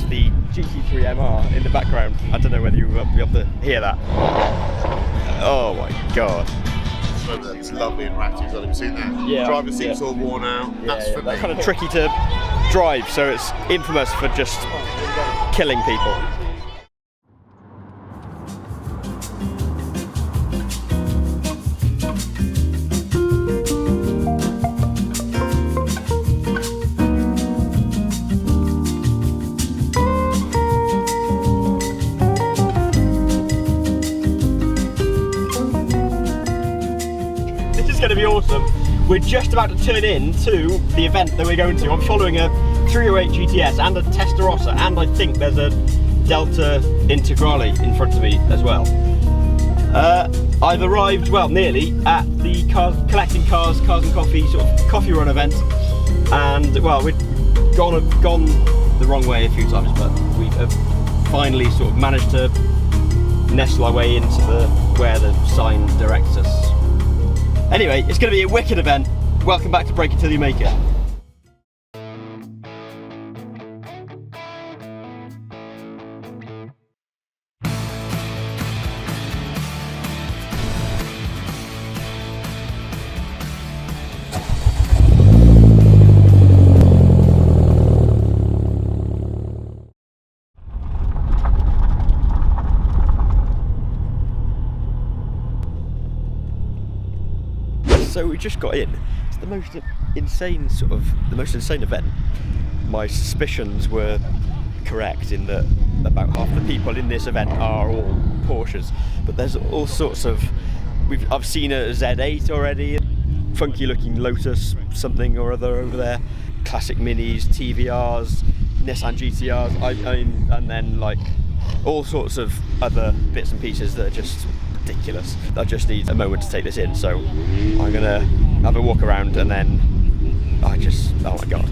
the GT3 MR in the background. I don't know whether you'll be able to hear that. Oh my god. It's lovely and ratty, have you seen that? Yeah. Driver seat's all worn out. That's for me. Kind of tricky to drive, so it's infamous for just killing people. Going to be awesome. We're just about to turn in to the event that we're going to. I'm following a 308 GTS and a Testarossa, and I think there's a Delta Integrale in front of me as well. I've arrived, well, nearly, at the collecting cars and coffee sort of coffee run event, and well, we've gone the wrong way a few times, but we have finally sort of managed to nestle our way into where the sign directs us. Anyway, it's going to be a wicked event. Welcome back to Break It Till You Make It. So we just got in. It's the most insane event. My suspicions were correct in that about half the people in this event are all Porsches, but there's all sorts of. I've seen a Z8 already, funky looking Lotus something or other over there, classic Minis, TVRs, Nissan GTRs, and then like all sorts of other bits and pieces that are just ridiculous. I just need a moment to take this in, so I'm gonna have a walk around and then oh my god.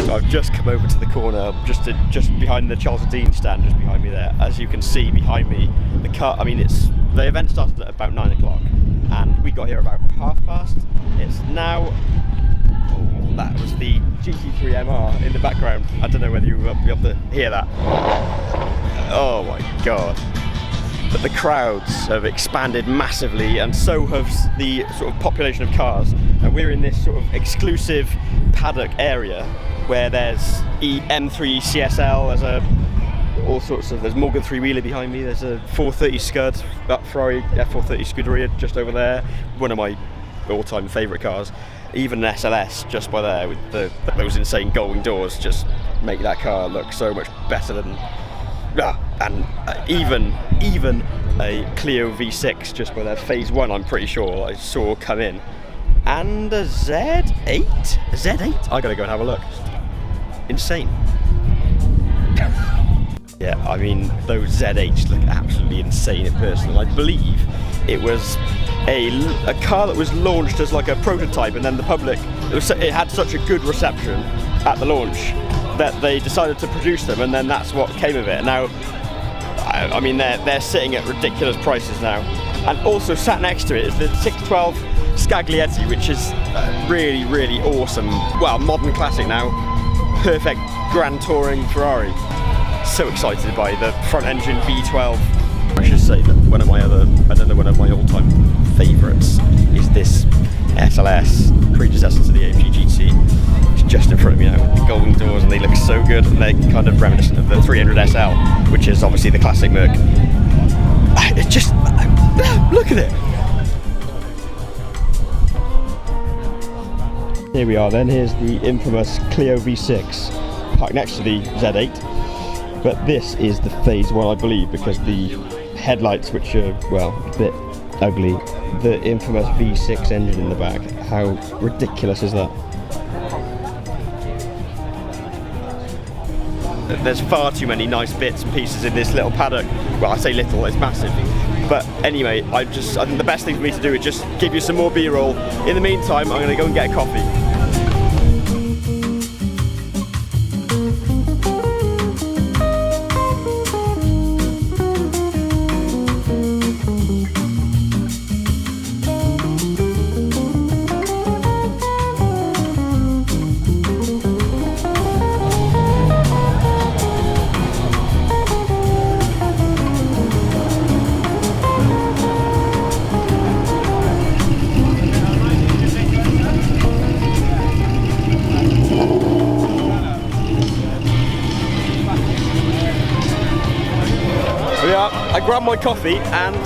I've just come over to the corner, just behind the Charles Dean stand, just behind me there. As you can see behind me, the car. I mean, the event started at about 9 o'clock, and we got here about past. It's now. Oh, that was the GT3 MR in the background. I don't know whether you'll be able to hear that. Oh my god. But the crowds have expanded massively, and so have the sort of population of cars. And we're in this sort of exclusive Paddock area where there's M3 CSL, there's Morgan 3-wheeler behind me, there's a 430 Scud, that Ferrari F430 Scuderia just over there, one of my all-time favourite cars. Even an SLS just by there with those insane gullwing doors just make that car look so much better than. Even a Clio V6 just by there, phase 1 I'm pretty sure I saw come in. And a Z8? I gotta go and have a look. Insane. Yeah, I mean, those Z8s look absolutely insane in person. I believe it was a car that was launched as like a prototype, and then the public, it had such a good reception at the launch that they decided to produce them, and then that's what came of it. Now, I mean, they're sitting at ridiculous prices now. And also sat next to it is the 612 Scaglietti, which is really, really awesome. Well, modern classic now. Perfect grand touring Ferrari. So excited by the front engine V12. I should say that one of my all-time favourites is this SLS, predecessor to the AMG GT. It's just in front of me now, with the golden doors, and they look so good, and they're kind of reminiscent of the 300 SL, which is obviously the classic Merc. It's just, look at it. Here we are then, here's the infamous Clio V6, parked next to the Z8. But this is the phase one, I believe, because the headlights, which are, well, a bit ugly, the infamous V6 engine in the back. How ridiculous is that? There's far too many nice bits and pieces in this little paddock. Well, I say little, it's massive. But anyway, I think the best thing for me to do is just give you some more B-roll. In the meantime, I'm going to go and get a coffee. Yeah, I grabbed my coffee and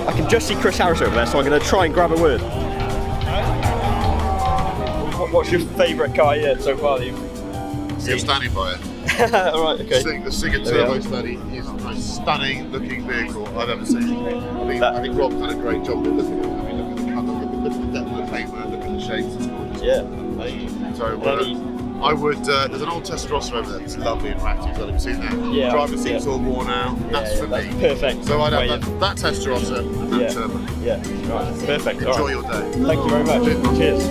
I can just see Chris Harris over there, so I'm going to try and grab a word. What's your favourite car yet so far that you've seen? You're standing by it. Alright, okay. The Singer Turbo Study is the most stunning looking vehicle I've ever seen. I think Rob's done a great job with looking at it. I mean, look at the colour, look at the depth of the paintwork, look at the shapes, it's gorgeous. Yeah. So I would, there's an old Testarossa over there that's lovely and ratty, so have you seen that? Yeah. Driver seat's all worn out, that's for me. Perfect. So I'd have that Testarossa and that Turbo. Yeah, right. Perfect. Enjoy your day. Thank you very much. Cheers.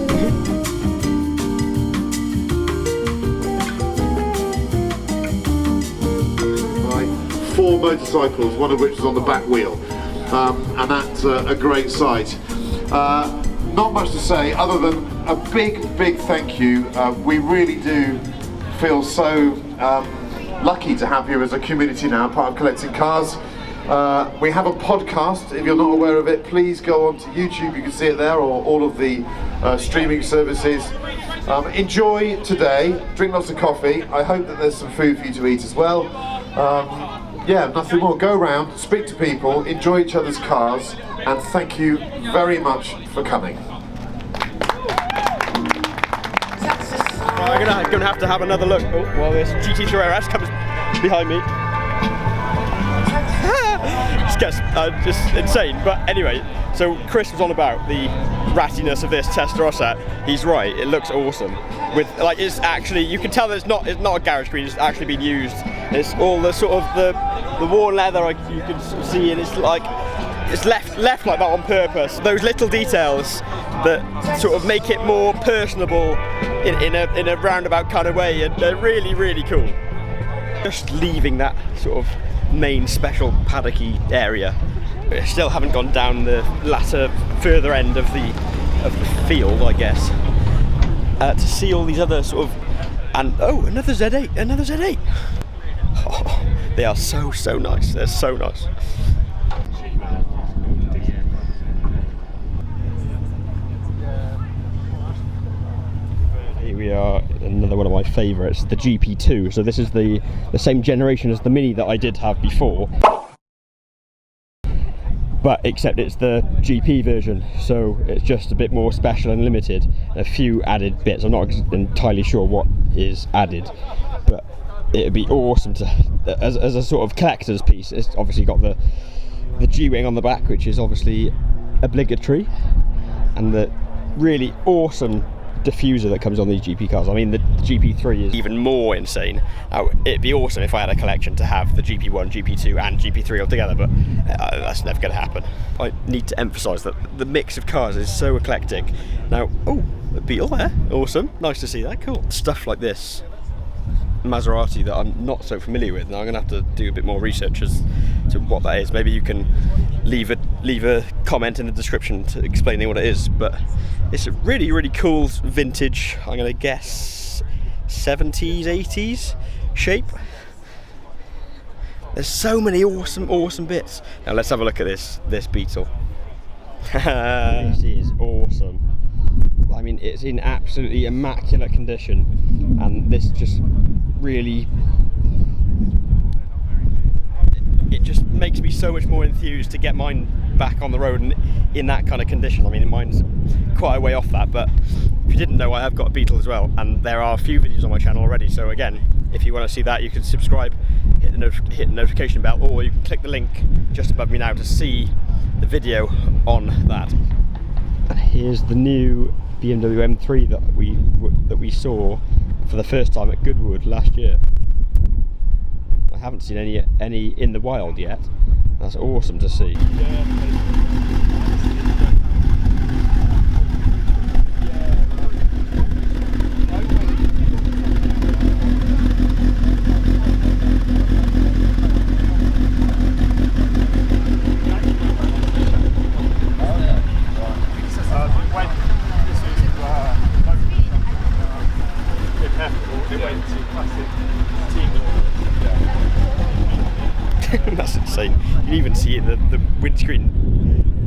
Four motorcycles, one of which is on the back wheel, and that's a great sight. Not much to say other than a big thank you. We really do feel so lucky to have you as a community now, part of Collecting Cars. We have a podcast. If you're not aware of it, please go on to YouTube, you can see it there, or all of the streaming services. Enjoy today, drink lots of coffee. I hope that there's some food for you to eat as well. Yeah, nothing more. Go around, speak to people, enjoy each other's cars, and thank you very much for coming. I'm gonna have to have another look. Oh, while this GT3 RS comes behind me. Just insane. But anyway, so Chris was on about the rattiness of this Testarossa. He's right. It looks awesome. With like, it's actually, you can tell that it's not a garage screen. It's actually been used. It's all the sort of the worn leather you can see, and it's like it's left like that on purpose. Those little details that sort of make it more personable in a roundabout kind of way, and they're really cool. Just leaving that sort of main special paddocky area, we still haven't gone down the further end of the field, I guess, to see all these other sort of, and oh, another Z8. Oh, they are so nice. They're so nice. Here we are, another one of my favourites, the GP2. So this is the same generation as the Mini that I did have before, but except it's the GP version, so it's just a bit more special and limited. A few added bits. I'm not entirely sure what is added, but it'd be awesome to, as a sort of collector's piece. It's obviously got the G-wing on the back, which is obviously obligatory, and the really awesome diffuser that comes on these GP cars. I mean, the GP3 is even more insane. It'd be awesome if I had a collection to have the GP1, GP2 and GP3 all together, but that's never going to happen. I need to emphasise that the mix of cars is so eclectic. Now, oh, the Beetle there, awesome, nice to see that, cool. Stuff like this Maserati that I'm not so familiar with, and I'm going to have to do a bit more research as to what that is. Maybe you can leave a comment in the description to explaining what it is. But it's a really, really cool vintage, I'm going to guess 70s, 80s shape. There's so many awesome bits. Now let's have a look at this Beetle. This is awesome. I mean, it's in absolutely immaculate condition, and this just really, it just makes me so much more enthused to get mine back on the road and in that kind of condition. I mean, mine's quite a way off that, but if you didn't know, I have got a Beetle as well, and there are a few videos on my channel already. So again, if you want to see that, you can subscribe, hit the notification bell, or you can click the link just above me now to see the video on that. And here's the new BMW M3 that we saw for the first time at Goodwood last year. I haven't seen any in the wild yet. That's awesome to see. That's insane. You can even see the windscreen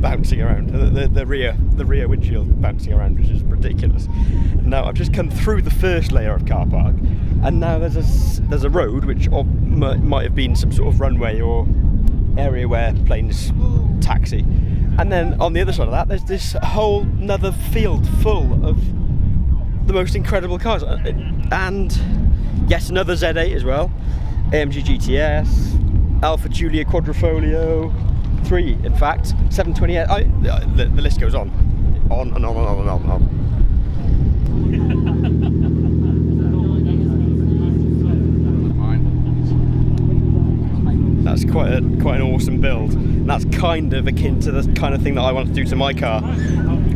bouncing around, the rear windshield bouncing around, which is ridiculous. Now I've just come through the first layer of car park, and now there's a road which might have been some sort of runway or area where planes taxi, and then on the other side of that there's this whole another field full of the most incredible cars, and yes, another Z8 as well, AMG GTS, Alfa Giulia Quadrifoglio 3, in fact, 728. The list goes on and on and on and on and on. That's quite an awesome build. And that's kind of akin to the kind of thing that I want to do to my car.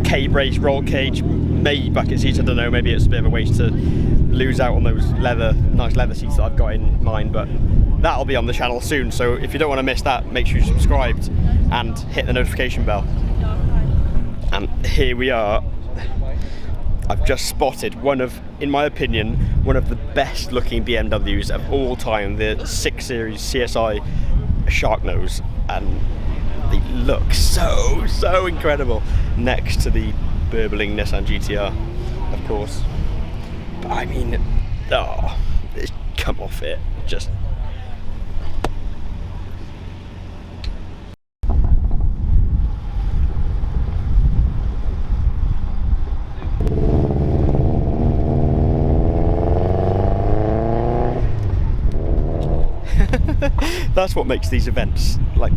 K-brace, roll cage, maybe bucket seats, I don't know, maybe it's a bit of a waste to lose out on those nice leather seats that I've got in mine, but that'll be on the channel soon, so if you don't want to miss that, make sure you're subscribed and hit the notification bell. And here we are. I've just spotted in my opinion, one of the best looking BMWs of all time, the 6 Series CSI Sharknose, and they look so incredible next to the burbling Nissan GTR, of course. But I mean, come off it, just that's what makes these events like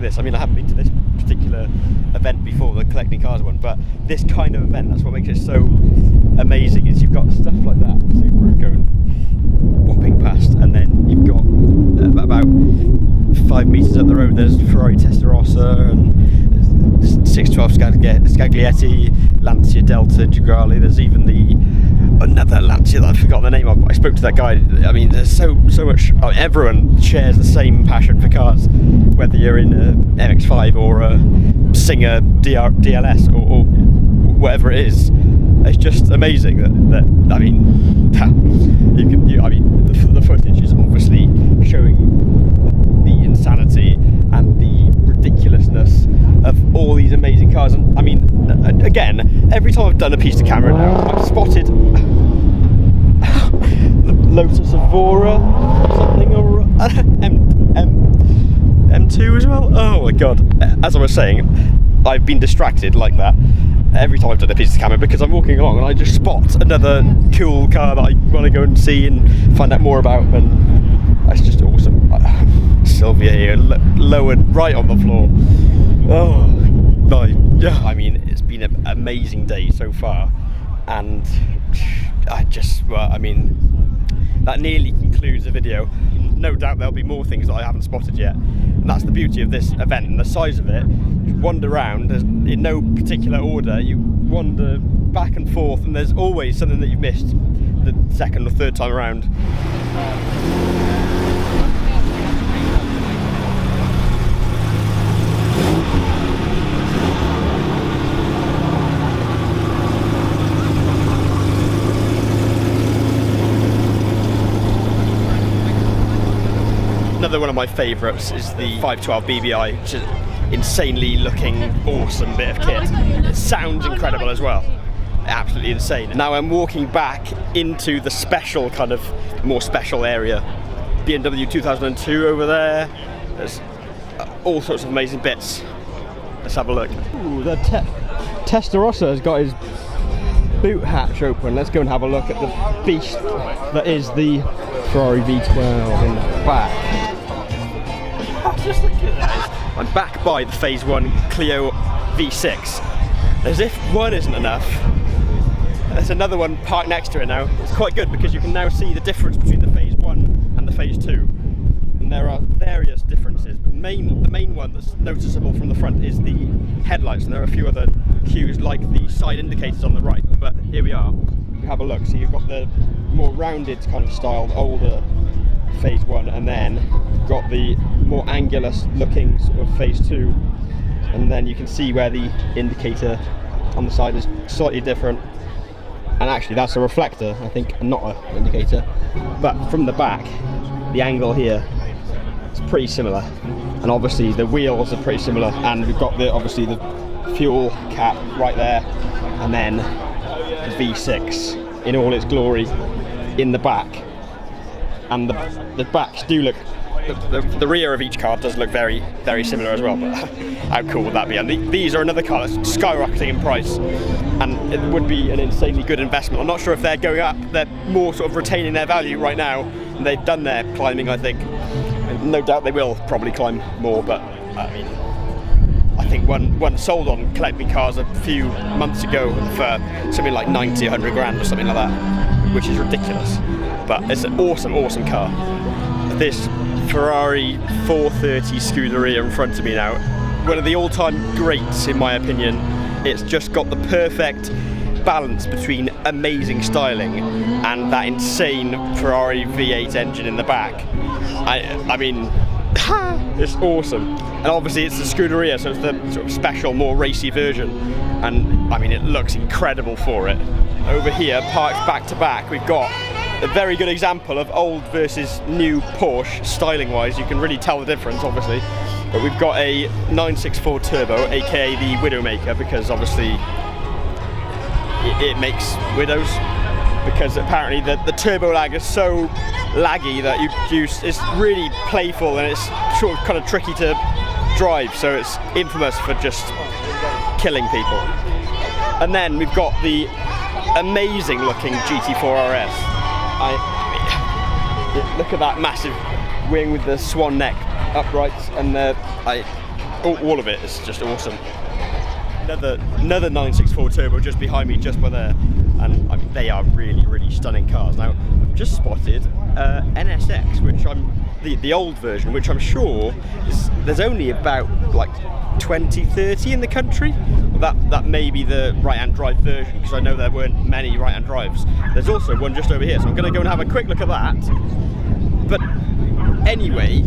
this. I mean, I haven't been to this particular event before, the collecting cars one, but this kind of event, that's what makes it so amazing, is you've got stuff like that Subaru going whopping past, and then you've got about 5 metres up the road there's Ferrari Testarossa and 612 Scaglietti, Lancia Delta Integrale. There's even another Lancia that I've forgotten the name of. I spoke to that guy. I mean, there's so much. Everyone shares the same passion for cars, whether you're in a MX-5 or a Singer DLS or whatever it is. It's just amazing that I mean, the footage is obviously showing the insanity and the ridiculousness of all these amazing cars. And I mean, again, every time I've done a piece to camera now, I've spotted Lotus Evora or something, or M2 as well. Oh my god, as I was saying, I've been distracted like that every time I've done a piece of camera, because I'm walking along and I just spot another cool car that I want to go and see and find out more about, and that's just awesome. Sylvia here, lowered right on the floor. Oh my, yeah. I mean, it's been an amazing day so far, and I mean, that nearly concludes the video. No doubt there'll be more things that I haven't spotted yet, and that's the beauty of this event and the size of it. You wander around in no particular order, you wander back and forth, and there's always something that you've missed the second or third time around. Another one of my favourites is the 512 BBI, which is insanely looking, awesome bit of kit. It sounds incredible as well. Absolutely insane. Now I'm walking back into the special, kind of more special area. BMW 2002 over there. There's all sorts of amazing bits. Let's have a look. Ooh, the Testarossa has got his boot hatch open. Let's go and have a look at the beast that is the Ferrari V12 in the back. Just look at that. I'm back by the Phase 1 Clio V6. As if one isn't enough, there's another one parked next to it now. It's quite good because you can now see the difference between the Phase 1 and the Phase 2. And there are various differences, but the main one that's noticeable from the front is the headlights, and there are a few other cues like the side indicators on the right. But here we are. You have a look. So you've got the more rounded kind of style, older Phase 1, and then you've got the more angular looking sort of Phase 2, and then you can see where the indicator on the side is slightly different, and actually that's a reflector, I think, and not an indicator. But from the back, the angle here is pretty similar, and obviously the wheels are pretty similar, and we've got obviously the fuel cap right there, and then the V6 in all its glory in the back. And the backs do look, the rear of each car does look very, very similar as well, but how cool would that be? And these are another car that's skyrocketing in price, and it would be an insanely good investment. I'm not sure if they're going up, they're more sort of retaining their value right now, and they've done their climbing, I think. No doubt they will probably climb more, but I mean, I think one sold on Collect Me cars a few months ago for something like 90, 100 grand or something like that, which is ridiculous. But it's an awesome, awesome car. This Ferrari 430 Scuderia in front of me now, one of the all-time greats in my opinion. It's just got the perfect balance between amazing styling and that insane Ferrari V8 engine in the back. I mean, it's awesome. And obviously it's the Scuderia, so it's the sort of special, more racy version. And I mean, it looks incredible for it. Over here, parked back to back, we've got a very good example of old versus new Porsche, styling-wise. You can really tell the difference, obviously. But we've got a 964 Turbo, aka the Widowmaker, because obviously it makes widows. Because apparently the turbo lag is so laggy that it's really playful, and it's sort of kind of tricky to drive. So it's infamous for just killing people. And then we've got the amazing looking GT4 RS. Look at that massive wing with the swan neck uprights, and all of it is just awesome. Another 964 Turbo just behind me, just by there, and I mean, they are really, really stunning cars. Now I've just spotted NSX, which the old version, which I'm sure there's only about like 20, 30 in the country. That may be the right-hand drive version, because I know there weren't many right-hand drives. There's also one just over here, so I'm going to go and have a quick look at that. But anyway,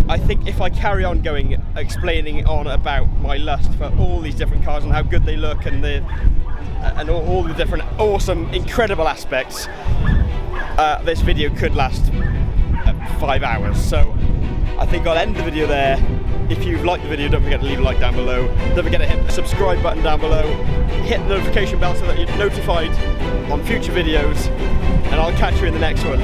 I think if I carry on going, explaining on about my lust for all these different cars and how good they look, and all the different awesome, incredible aspects, this video could last 5 hours. So I think I'll end the video there. If you've liked the video, don't forget to leave a like down below. Don't forget to hit the subscribe button down below. Hit the notification bell so that you're notified on future videos. And I'll catch you in the next one.